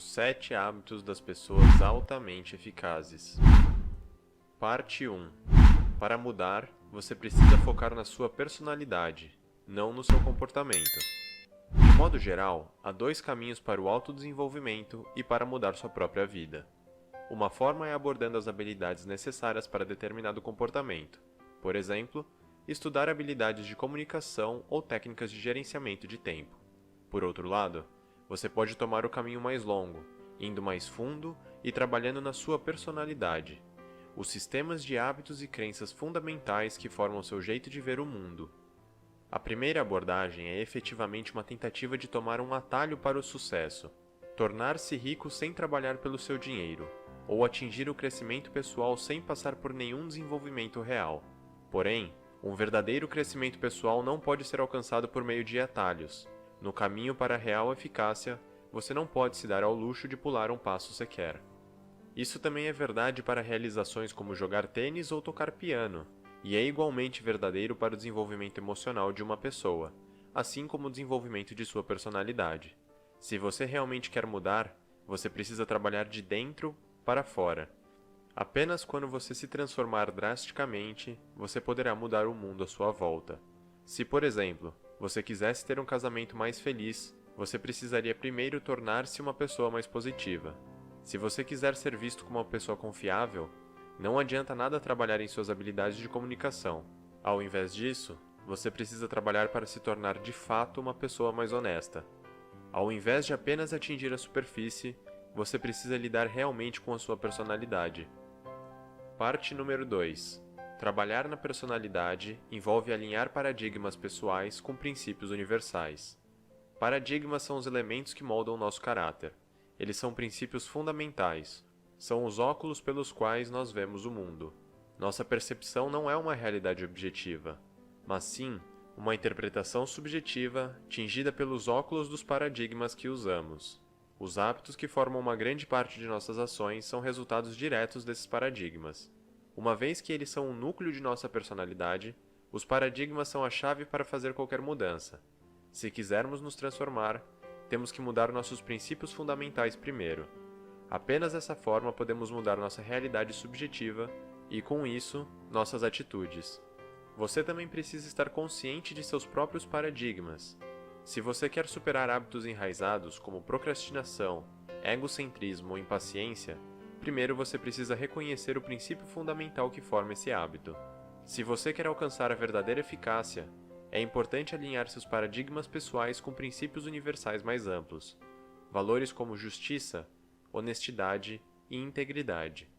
Os 7 hábitos das pessoas altamente eficazes. Parte 1. Para mudar, você precisa focar na sua personalidade, não no seu comportamento. De modo geral, há 2 caminhos para o autodesenvolvimento e para mudar sua própria vida. Uma forma é abordando as habilidades necessárias para determinado comportamento. Por exemplo, estudar habilidades de comunicação ou técnicas de gerenciamento de tempo. Por outro lado, você pode tomar o caminho mais longo, indo mais fundo e trabalhando na sua personalidade, os sistemas de hábitos e crenças fundamentais que formam seu jeito de ver o mundo. A primeira abordagem é efetivamente uma tentativa de tomar um atalho para o sucesso, tornar-se rico sem trabalhar pelo seu dinheiro, ou atingir o crescimento pessoal sem passar por nenhum desenvolvimento real. Porém, um verdadeiro crescimento pessoal não pode ser alcançado por meio de atalhos. No caminho para a real eficácia, você não pode se dar ao luxo de pular um passo sequer. Isso também é verdade para realizações como jogar tênis ou tocar piano, e é igualmente verdadeiro para o desenvolvimento emocional de uma pessoa, assim como o desenvolvimento de sua personalidade. Se você realmente quer mudar, você precisa trabalhar de dentro para fora. Apenas quando você se transformar drasticamente, você poderá mudar o mundo à sua volta. Se, por exemplo, você quisesse ter um casamento mais feliz, você precisaria primeiro tornar-se uma pessoa mais positiva. Se você quiser ser visto como uma pessoa confiável, não adianta nada trabalhar em suas habilidades de comunicação. Ao invés disso, você precisa trabalhar para se tornar de fato uma pessoa mais honesta. Ao invés de apenas atingir a superfície, você precisa lidar realmente com a sua personalidade. Parte número 2. Trabalhar na personalidade envolve alinhar paradigmas pessoais com princípios universais. Paradigmas são os elementos que moldam nosso caráter. Eles são princípios fundamentais. São os óculos pelos quais nós vemos o mundo. Nossa percepção não é uma realidade objetiva, mas sim uma interpretação subjetiva tingida pelos óculos dos paradigmas que usamos. Os hábitos que formam uma grande parte de nossas ações são resultados diretos desses paradigmas. Uma vez que eles são o núcleo de nossa personalidade, os paradigmas são a chave para fazer qualquer mudança. Se quisermos nos transformar, temos que mudar nossos princípios fundamentais primeiro. Apenas dessa forma podemos mudar nossa realidade subjetiva e, com isso, nossas atitudes. Você também precisa estar consciente de seus próprios paradigmas. Se você quer superar hábitos enraizados como procrastinação, egocentrismo ou impaciência, primeiro você precisa reconhecer o princípio fundamental que forma esse hábito. Se você quer alcançar a verdadeira eficácia, é importante alinhar seus paradigmas pessoais com princípios universais mais amplos, valores como justiça, honestidade e integridade.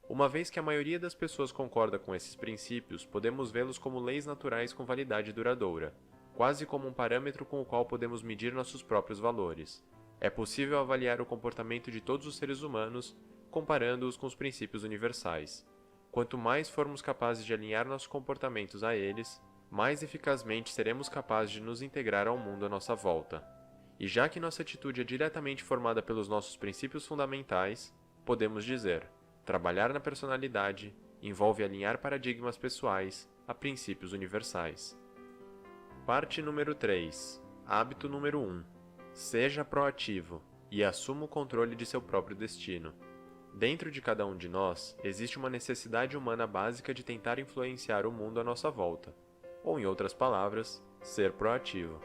Uma vez que a maioria das pessoas concorda com esses princípios, podemos vê-los como leis naturais com validade duradoura, quase como um parâmetro com o qual podemos medir nossos próprios valores. É possível avaliar o comportamento de todos os seres humanos, comparando-os com os princípios universais. Quanto mais formos capazes de alinhar nossos comportamentos a eles, mais eficazmente seremos capazes de nos integrar ao mundo à nossa volta. E já que nossa atitude é diretamente formada pelos nossos princípios fundamentais, podemos dizer: trabalhar na personalidade envolve alinhar paradigmas pessoais a princípios universais. Parte número 3. Hábito número 1. Seja proativo e assuma o controle de seu próprio destino. Dentro de cada um de nós, existe uma necessidade humana básica de tentar influenciar o mundo à nossa volta. Ou, em outras palavras, ser proativo.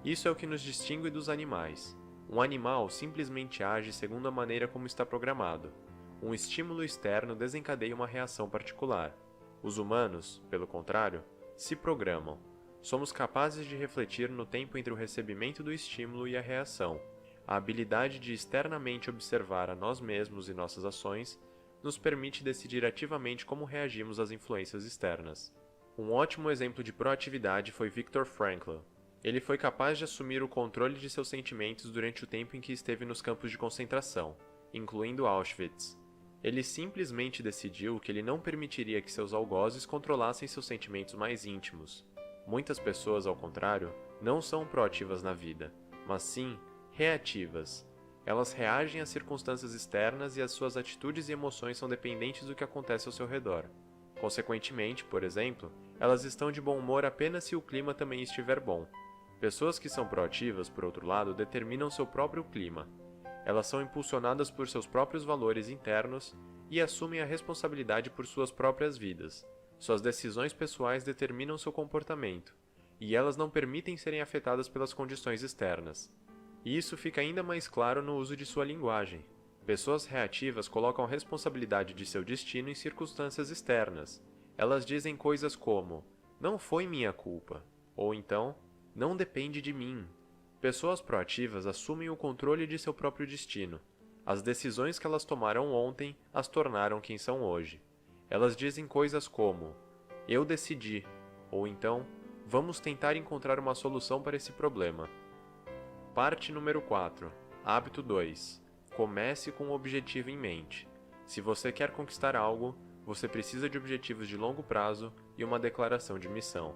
Isso é o que nos distingue dos animais. Um animal simplesmente age segundo a maneira como está programado. Um estímulo externo desencadeia uma reação particular. Os humanos, pelo contrário, se programam. Somos capazes de refletir no tempo entre o recebimento do estímulo e a reação. A habilidade de externamente observar a nós mesmos e nossas ações nos permite decidir ativamente como reagimos às influências externas. Um ótimo exemplo de proatividade foi Viktor Frankl. Ele foi capaz de assumir o controle de seus sentimentos durante o tempo em que esteve nos campos de concentração, incluindo Auschwitz. Ele simplesmente decidiu que ele não permitiria que seus algozes controlassem seus sentimentos mais íntimos. Muitas pessoas, ao contrário, não são proativas na vida, mas sim reativas. Elas reagem às circunstâncias externas e as suas atitudes e emoções são dependentes do que acontece ao seu redor. Consequentemente, por exemplo, elas estão de bom humor apenas se o clima também estiver bom. Pessoas que são proativas, por outro lado, determinam seu próprio clima. Elas são impulsionadas por seus próprios valores internos e assumem a responsabilidade por suas próprias vidas. Suas decisões pessoais determinam seu comportamento, e elas não permitem serem afetadas pelas condições externas. E isso fica ainda mais claro no uso de sua linguagem. Pessoas reativas colocam a responsabilidade de seu destino em circunstâncias externas. Elas dizem coisas como, não foi minha culpa, ou então, não depende de mim. Pessoas proativas assumem o controle de seu próprio destino. As decisões que elas tomaram ontem as tornaram quem são hoje. Elas dizem coisas como, eu decidi, ou então, vamos tentar encontrar uma solução para esse problema. Parte número 4. Hábito 2. Comece com um objetivo em mente. Se você quer conquistar algo, você precisa de objetivos de longo prazo e uma declaração de missão.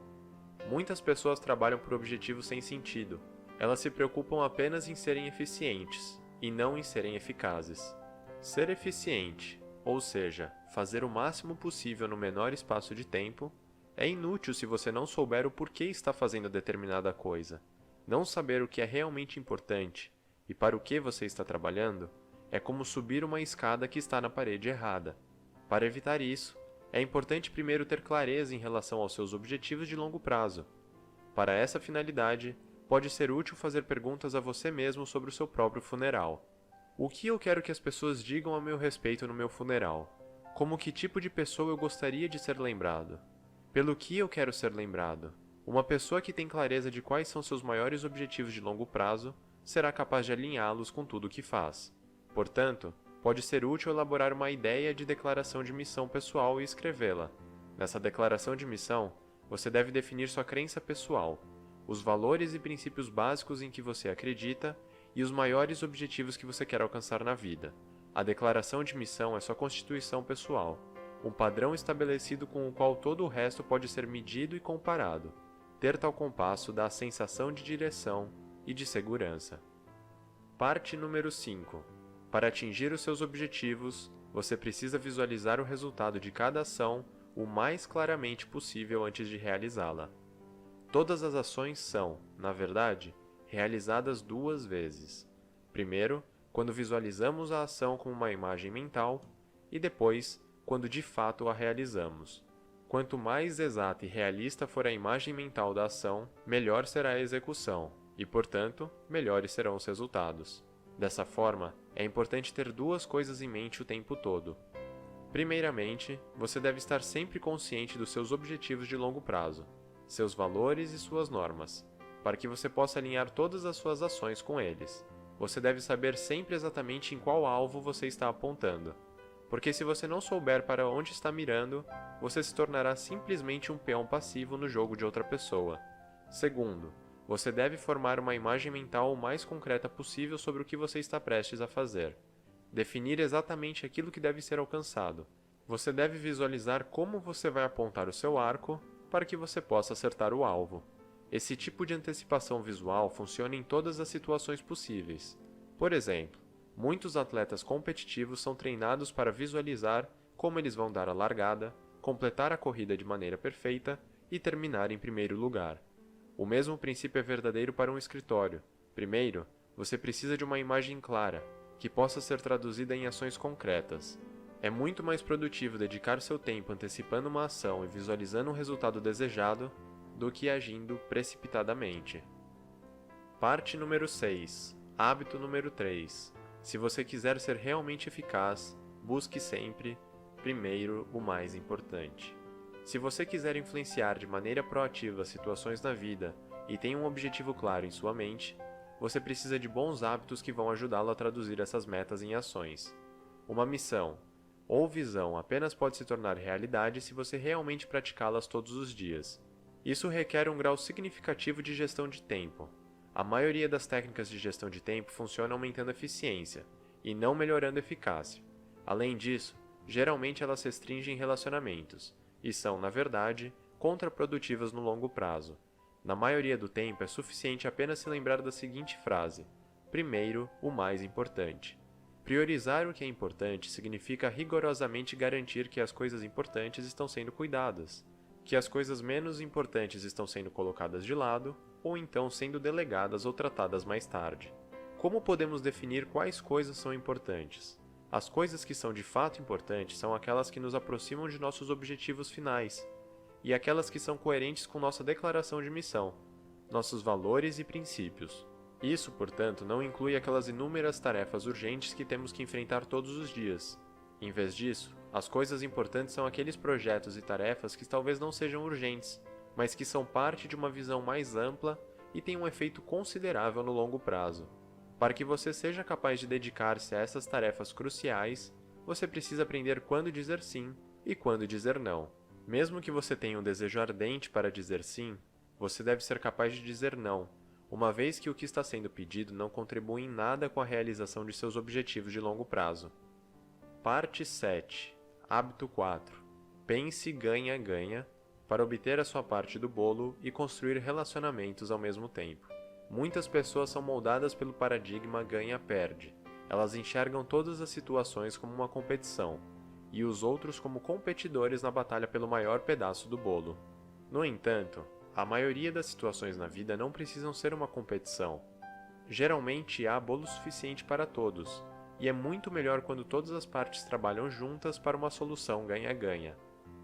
Muitas pessoas trabalham por objetivos sem sentido. Elas se preocupam apenas em serem eficientes, e não em serem eficazes. Ser eficiente, ou seja, fazer o máximo possível no menor espaço de tempo, é inútil se você não souber o porquê está fazendo determinada coisa. Não saber o que é realmente importante e para o que você está trabalhando é como subir uma escada que está na parede errada. Para evitar isso, é importante primeiro ter clareza em relação aos seus objetivos de longo prazo. Para essa finalidade, pode ser útil fazer perguntas a você mesmo sobre o seu próprio funeral. O que eu quero que as pessoas digam a meu respeito no meu funeral? Como que tipo de pessoa eu gostaria de ser lembrado? Pelo que eu quero ser lembrado? Uma pessoa que tem clareza de quais são seus maiores objetivos de longo prazo será capaz de alinhá-los com tudo o que faz. Portanto, pode ser útil elaborar uma ideia de declaração de missão pessoal e escrevê-la. Nessa declaração de missão, você deve definir sua crença pessoal, os valores e princípios básicos em que você acredita e os maiores objetivos que você quer alcançar na vida. A declaração de missão é sua constituição pessoal, um padrão estabelecido com o qual todo o resto pode ser medido e comparado. Ter tal compasso dá a sensação de direção e de segurança. Parte número 5. Para atingir os seus objetivos, você precisa visualizar o resultado de cada ação o mais claramente possível antes de realizá-la. Todas as ações são, na verdade, realizadas duas vezes. Primeiro, quando visualizamos a ação com uma imagem mental, e depois, quando de fato a realizamos. Quanto mais exata e realista for a imagem mental da ação, melhor será a execução, e, portanto, melhores serão os resultados. Dessa forma, é importante ter duas coisas em mente o tempo todo. Primeiramente, você deve estar sempre consciente dos seus objetivos de longo prazo, seus valores e suas normas, para que você possa alinhar todas as suas ações com eles. Você deve saber sempre exatamente em qual alvo você está apontando, porque se você não souber para onde está mirando, você se tornará simplesmente um peão passivo no jogo de outra pessoa. Segundo, você deve formar uma imagem mental o mais concreta possível sobre o que você está prestes a fazer. Definir exatamente aquilo que deve ser alcançado. Você deve visualizar como você vai apontar o seu arco para que você possa acertar o alvo. Esse tipo de antecipação visual funciona em todas as situações possíveis. Por exemplo, muitos atletas competitivos são treinados para visualizar como eles vão dar a largada, completar a corrida de maneira perfeita e terminar em primeiro lugar. O mesmo princípio é verdadeiro para um escritório. Primeiro, você precisa de uma imagem clara, que possa ser traduzida em ações concretas. É muito mais produtivo dedicar seu tempo antecipando uma ação e visualizando um resultado desejado do que agindo precipitadamente. Parte número 6. Hábito número 3. Se você quiser ser realmente eficaz, busque sempre, primeiro, o mais importante. Se você quiser influenciar de maneira proativa situações na vida e tem um objetivo claro em sua mente, você precisa de bons hábitos que vão ajudá-lo a traduzir essas metas em ações. Uma missão ou visão apenas pode se tornar realidade se você realmente praticá-las todos os dias. Isso requer um grau significativo de gestão de tempo. A maioria das técnicas de gestão de tempo funciona aumentando a eficiência, e não melhorando a eficácia. Além disso, geralmente elas restringem relacionamentos, e são, na verdade, contraprodutivas no longo prazo. Na maioria do tempo é suficiente apenas se lembrar da seguinte frase: primeiro, o mais importante. Priorizar o que é importante significa rigorosamente garantir que as coisas importantes estão sendo cuidadas, que as coisas menos importantes estão sendo colocadas de lado, ou então sendo delegadas ou tratadas mais tarde. Como podemos definir quais coisas são importantes? As coisas que são de fato importantes são aquelas que nos aproximam de nossos objetivos finais, e aquelas que são coerentes com nossa declaração de missão, nossos valores e princípios. Isso, portanto, não inclui aquelas inúmeras tarefas urgentes que temos que enfrentar todos os dias. Em vez disso, as coisas importantes são aqueles projetos e tarefas que talvez não sejam urgentes, mas que são parte de uma visão mais ampla e têm um efeito considerável no longo prazo. Para que você seja capaz de dedicar-se a essas tarefas cruciais, você precisa aprender quando dizer sim e quando dizer não. Mesmo que você tenha um desejo ardente para dizer sim, você deve ser capaz de dizer não, uma vez que o que está sendo pedido não contribui em nada com a realização de seus objetivos de longo prazo. Parte 7. Hábito 4. Pense ganha-ganha para obter a sua parte do bolo e construir relacionamentos ao mesmo tempo. Muitas pessoas são moldadas pelo paradigma ganha-perde. Elas enxergam todas as situações como uma competição, e os outros como competidores na batalha pelo maior pedaço do bolo. No entanto, a maioria das situações na vida não precisam ser uma competição. Geralmente há bolo suficiente para todos, e é muito melhor quando todas as partes trabalham juntas para uma solução ganha-ganha.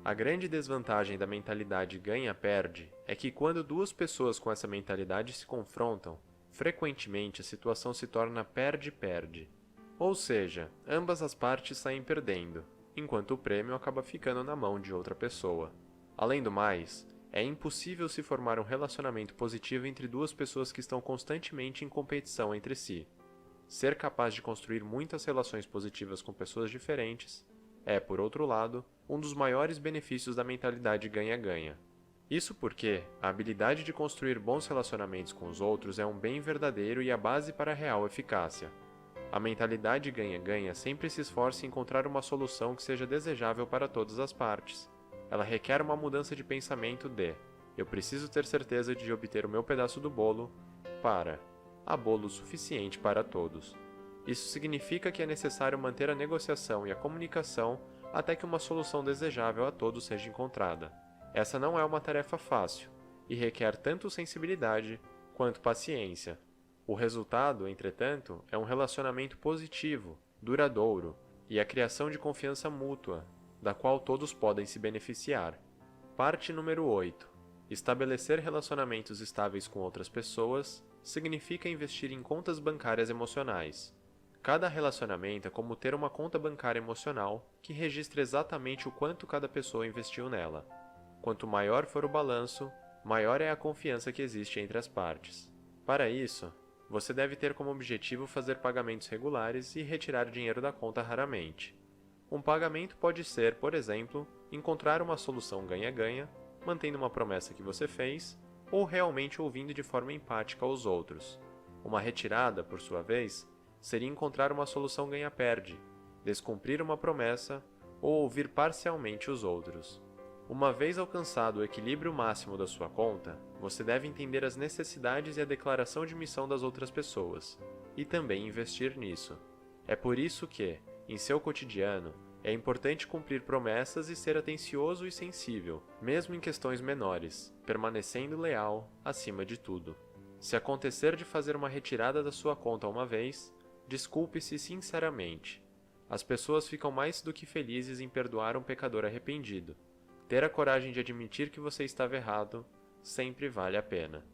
A grande desvantagem da mentalidade ganha-perde é que quando duas pessoas com essa mentalidade se confrontam, frequentemente a situação se torna perde-perde. Ou seja, ambas as partes saem perdendo, enquanto o prêmio acaba ficando na mão de outra pessoa. Além do mais, é impossível se formar um relacionamento positivo entre duas pessoas que estão constantemente em competição entre si. Ser capaz de construir muitas relações positivas com pessoas diferentes é, por outro lado, um dos maiores benefícios da mentalidade ganha-ganha. Isso porque a habilidade de construir bons relacionamentos com os outros é um bem verdadeiro e a base para a real eficácia. A mentalidade ganha-ganha sempre se esforça em encontrar uma solução que seja desejável para todas as partes. Ela requer uma mudança de pensamento de "eu preciso ter certeza de obter o meu pedaço do bolo" para "há bolo suficiente para todos". Isso significa que é necessário manter a negociação e a comunicação até que uma solução desejável a todos seja encontrada. Essa não é uma tarefa fácil e requer tanto sensibilidade quanto paciência. O resultado, entretanto, é um relacionamento positivo, duradouro e a criação de confiança mútua, da qual todos podem se beneficiar. Parte número 8. Estabelecer relacionamentos estáveis com outras pessoas significa investir em contas bancárias emocionais. Cada relacionamento é como ter uma conta bancária emocional que registra exatamente o quanto cada pessoa investiu nela. Quanto maior for o balanço, maior é a confiança que existe entre as partes. Para isso, você deve ter como objetivo fazer pagamentos regulares e retirar dinheiro da conta raramente. Um pagamento pode ser, por exemplo, encontrar uma solução ganha-ganha, mantendo uma promessa que você fez, ou realmente ouvindo de forma empática aos outros. Uma retirada, por sua vez, seria encontrar uma solução ganha-perde, descumprir uma promessa ou ouvir parcialmente os outros. Uma vez alcançado o equilíbrio máximo da sua conta, você deve entender as necessidades e a declaração de missão das outras pessoas, e também investir nisso. É por isso que, em seu cotidiano, é importante cumprir promessas e ser atencioso e sensível, mesmo em questões menores, permanecendo leal acima de tudo. Se acontecer de fazer uma retirada da sua conta uma vez, desculpe-se sinceramente. As pessoas ficam mais do que felizes em perdoar um pecador arrependido. Ter a coragem de admitir que você estava errado sempre vale a pena.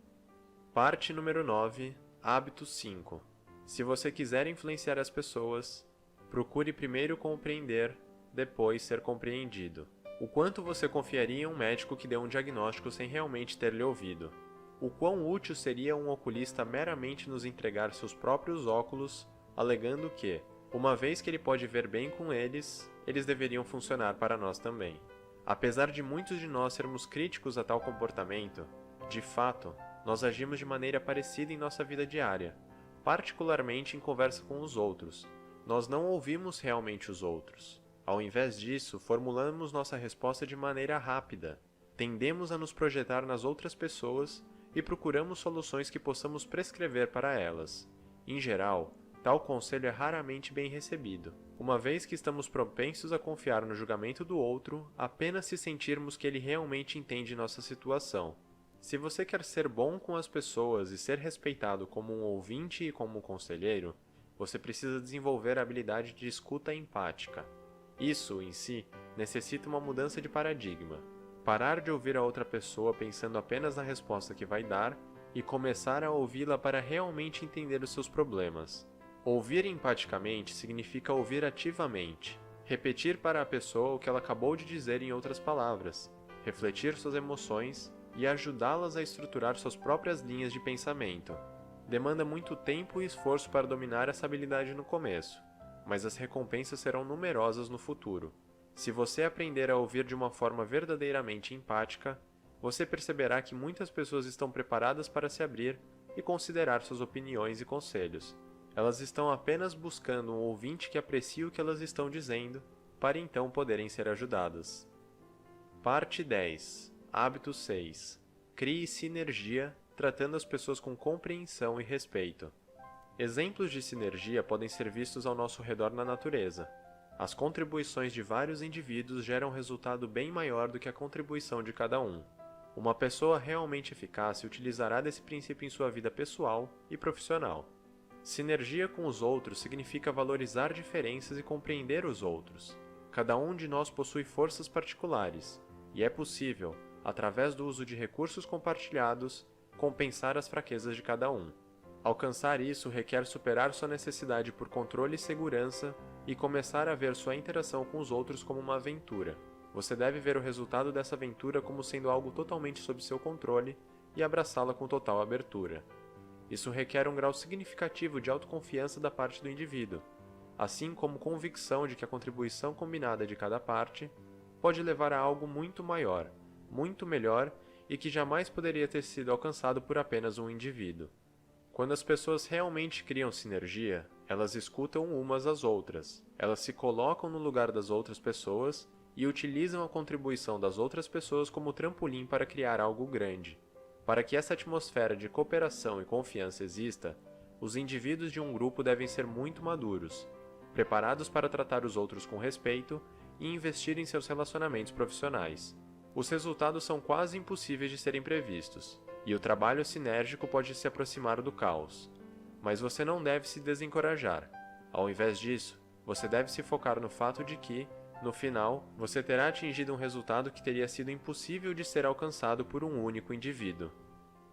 Parte número 9. Hábito 5. Se você quiser influenciar as pessoas, procure primeiro compreender, depois ser compreendido. O quanto você confiaria em um médico que deu um diagnóstico sem realmente ter lhe ouvido? O quão útil seria um oculista meramente nos entregar seus próprios óculos, alegando que, uma vez que ele pode ver bem com eles, eles deveriam funcionar para nós também. Apesar de muitos de nós sermos críticos a tal comportamento, de fato, nós agimos de maneira parecida em nossa vida diária, particularmente em conversa com os outros. Nós não ouvimos realmente os outros. Ao invés disso, formulamos nossa resposta de maneira rápida, tendemos a nos projetar nas outras pessoas e procuramos soluções que possamos prescrever para elas. Em geral, tal conselho é raramente bem recebido, uma vez que estamos propensos a confiar no julgamento do outro apenas se sentirmos que ele realmente entende nossa situação. Se você quer ser bom com as pessoas e ser respeitado como um ouvinte e como um conselheiro, você precisa desenvolver a habilidade de escuta empática. Isso, em si, necessita uma mudança de paradigma. Parar de ouvir a outra pessoa pensando apenas na resposta que vai dar e começar a ouvi-la para realmente entender os seus problemas. Ouvir empaticamente significa ouvir ativamente, repetir para a pessoa o que ela acabou de dizer em outras palavras, refletir suas emoções e ajudá-las a estruturar suas próprias linhas de pensamento. Demanda muito tempo e esforço para dominar essa habilidade no começo, mas as recompensas serão numerosas no futuro. Se você aprender a ouvir de uma forma verdadeiramente empática, você perceberá que muitas pessoas estão preparadas para se abrir e considerar suas opiniões e conselhos. Elas estão apenas buscando um ouvinte que aprecie o que elas estão dizendo, para então poderem ser ajudadas. Parte 10. Hábito 6. Crie sinergia, tratando as pessoas com compreensão e respeito. Exemplos de sinergia podem ser vistos ao nosso redor na natureza. As contribuições de vários indivíduos geram um resultado bem maior do que a contribuição de cada um. Uma pessoa realmente eficaz utilizará desse princípio em sua vida pessoal e profissional. Sinergia com os outros significa valorizar diferenças e compreender os outros. Cada um de nós possui forças particulares, e é possível, através do uso de recursos compartilhados, compensar as fraquezas de cada um. Alcançar isso requer superar sua necessidade por controle e segurança e começar a ver sua interação com os outros como uma aventura. Você deve ver o resultado dessa aventura como sendo algo totalmente sob seu controle e abraçá-la com total abertura. Isso requer um grau significativo de autoconfiança da parte do indivíduo, assim como convicção de que a contribuição combinada de cada parte pode levar a algo muito maior, muito melhor e que jamais poderia ter sido alcançado por apenas um indivíduo. Quando as pessoas realmente criam sinergia, elas escutam umas às outras, elas se colocam no lugar das outras pessoas e utilizam a contribuição das outras pessoas como trampolim para criar algo grande. Para que essa atmosfera de cooperação e confiança exista, os indivíduos de um grupo devem ser muito maduros, preparados para tratar os outros com respeito e investir em seus relacionamentos profissionais. Os resultados são quase impossíveis de serem previstos, e o trabalho sinérgico pode se aproximar do caos. Mas você não deve se desencorajar. Ao invés disso, você deve se focar no fato de que, no final, você terá atingido um resultado que teria sido impossível de ser alcançado por um único indivíduo.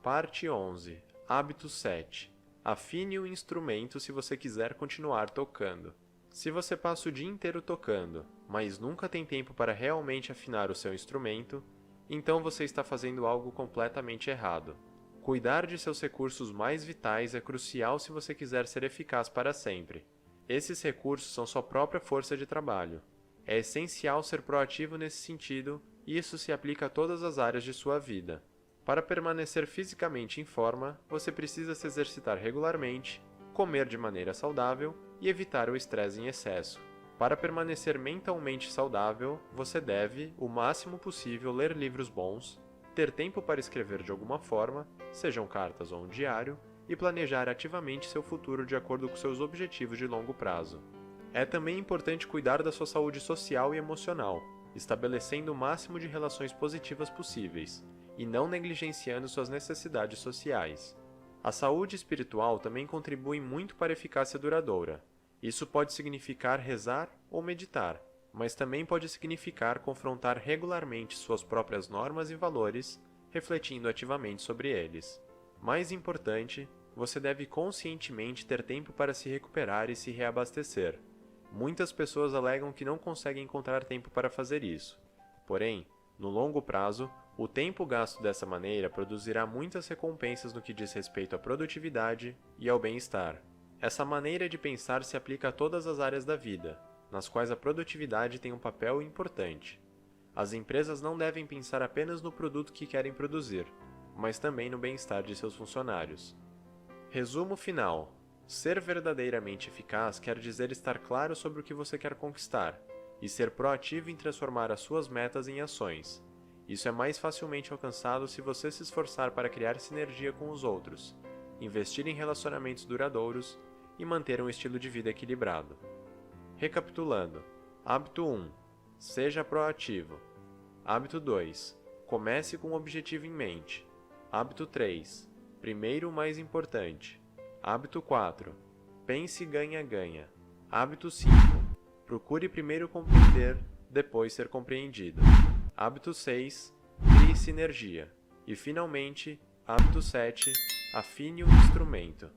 Parte 11. Hábito 7. Afine o instrumento se você quiser continuar tocando. Se você passa o dia inteiro tocando, mas nunca tem tempo para realmente afinar o seu instrumento, então você está fazendo algo completamente errado. Cuidar de seus recursos mais vitais é crucial se você quiser ser eficaz para sempre. Esses recursos são sua própria força de trabalho. É essencial ser proativo nesse sentido, e isso se aplica a todas as áreas de sua vida. Para permanecer fisicamente em forma, você precisa se exercitar regularmente, comer de maneira saudável e evitar o estresse em excesso. Para permanecer mentalmente saudável, você deve, o máximo possível, ler livros bons, ter tempo para escrever de alguma forma, sejam cartas ou um diário, e planejar ativamente seu futuro de acordo com seus objetivos de longo prazo. É também importante cuidar da sua saúde social e emocional, estabelecendo o máximo de relações positivas possíveis, e não negligenciando suas necessidades sociais. A saúde espiritual também contribui muito para a eficácia duradoura. Isso pode significar rezar ou meditar, mas também pode significar confrontar regularmente suas próprias normas e valores, refletindo ativamente sobre eles. Mais importante, você deve conscientemente ter tempo para se recuperar e se reabastecer. Muitas pessoas alegam que não conseguem encontrar tempo para fazer isso. Porém, no longo prazo, o tempo gasto dessa maneira produzirá muitas recompensas no que diz respeito à produtividade e ao bem-estar. Essa maneira de pensar se aplica a todas as áreas da vida, nas quais a produtividade tem um papel importante. As empresas não devem pensar apenas no produto que querem produzir, mas também no bem-estar de seus funcionários. Resumo final. Ser verdadeiramente eficaz quer dizer estar claro sobre o que você quer conquistar, e ser proativo em transformar as suas metas em ações. Isso é mais facilmente alcançado se você se esforçar para criar sinergia com os outros, investir em relacionamentos duradouros e manter um estilo de vida equilibrado. Recapitulando. Hábito 1. Seja proativo. Hábito 2. Comece com um objetivo em mente. Hábito 3. Primeiro o mais importante. Hábito 4. Pense ganha-ganha. Hábito 5. Procure primeiro compreender, depois ser compreendido. Hábito 6. Crie sinergia. E, finalmente, hábito 7. Afine o instrumento.